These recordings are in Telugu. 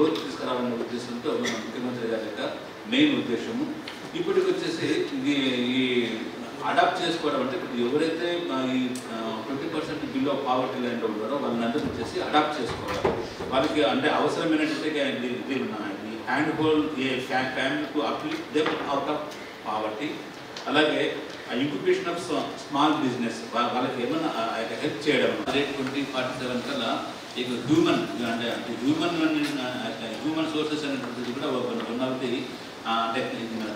గ్రోత్ తీసుకురావాలనే ఉద్దేశంతో మన ముఖ్యమంత్రి గారి యొక్క మెయిన్ ఉద్దేశము. ఇప్పటికి వచ్చేసి ఈ అడాప్ట్ చేసుకోవడం అంటే ఇప్పుడు ఎవరైతే ఈ 20% బిలో పావర్టీ లైన్లో ఉన్నారో వాళ్ళందరూ వచ్చేసి అడాప్ట్ చేసుకోవాలి. వాళ్ళకి అంటే అవసరమైనటువంటి hand hold family to uplift them out of poverty. అలాగే ఇంక్యుబేషన్ ఆఫ్ స్మాల్ బిజినెస్ వాళ్ళకి ఏమైనా హెల్ప్ చేయడం. 2047 కల్లా ఇక హ్యూమన్ అంటే హ్యూమన్ సోర్సెస్ అనేటువంటిది కూడా one of the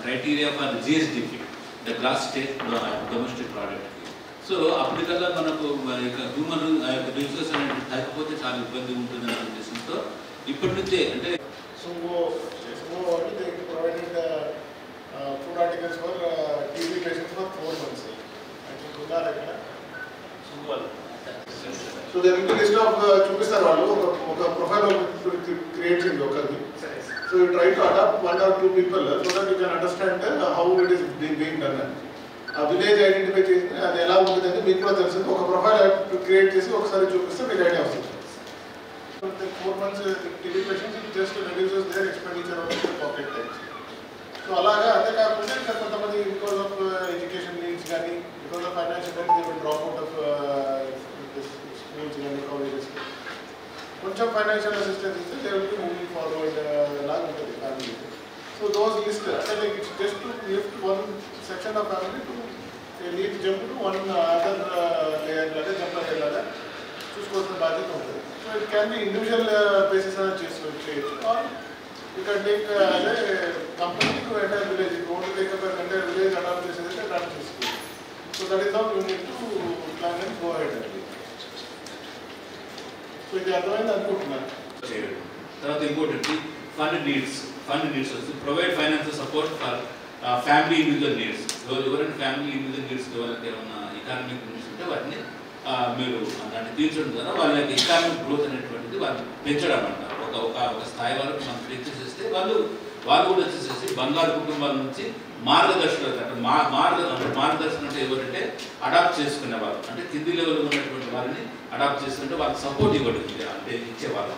criteria for GSDP, the gross state domestic product. So అప్పటికల్లా మనకు హ్యూమన్ రిసోర్స్ అనేది తగ్గిపోతే చాలా ఇబ్బంది ఉంటుంది అనే ఉద్దేశంతో ఇప్పటి నుంచే అంటే food articles for TB patients for 4 months. I think so there will be list of చూపిస్తారు వాళ్ళు ఒక ప్రొఫైల్ క్రియేట్ చేయండి ఒకరికి. So you try to adopt 1 or 2 people so that you can understand how it is being done. ఆ విలేజ్ ఐడెంటిఫై చేసి అది ఎలా ఉంటుందని మీకు కూడా తెలుస్తుంది. ఒక ప్రొఫైల్ క్రియేట్ చేసి ఒకసారి చూపిస్తే మీకు ఐడియా వస్తుంది. 4 months TB patients just reduces their expenditure on pocket tax. So అలాగా అంతేకాకుండా ఇంకా కొంతమంది బికాస్ ఆఫ్ ఎడ్యుకేషన్ నీడ్స్ కానీ because of financial needs they will drop out of schools కానీ కాలేజెస్ కొంచెం ఫైనాన్షియల్ అసిస్టెన్స్ ఇస్తే they will be moving forward లాగా ఉంటుంది ఫ్యామిలీ. సో దోస్ లిస్ట్ అంటే like it's just to lift 1 section of family to lead jump to 1 other layer లాగా జంప్ అయ్యేలాగా చూసుకోవాల్సిన బాధ్యత ఉంటుంది. So it can be individual basis అనేది చేయొచ్చు. You can take as a company to entire village. If you want to take up an entire village adopt this as a adopt this. So that is how you need to plan and go ahead. So ఇది అర్థమైంది అనుకుంటున్నాను. తర్వాత ఇంపార్టెంట్ ఫండ్ నీడ్స్ వస్తుంది. Provide financial support for family individual needs. ఎవరైనా ఫ్యామిలీ ఇండివిజువల్ నీడ్స్ వాళ్ళకి ఏమైనా ఎకానమిక్ నీడ్స్ ఉంటే వాటిని మీరు దాన్ని తీర్చడం ద్వారా వాళ్ళకి ఎకానమిక్ గ్రోత్ అనేటువంటిది వాళ్ళు పెంచడం అంటారు. ఒక స్థాయి వరకు మనం పెంచేసేస్తే వాళ్ళు కూడా వచ్చేసేసి బంగారు కుటుంబాల నుంచి మార్గదర్శకులు అంటే మార్గదర్శనం అంటే ఎవరంటే అడాప్ట్ చేసుకునే వాళ్ళు అంటే కింది లెవెల్ ఉన్నటువంటి వారిని అడాప్ట్ చేసుకుంటే వాళ్ళకి సపోర్ట్ ఇవ్వడం అంటే ఇచ్చేవాళ్ళు.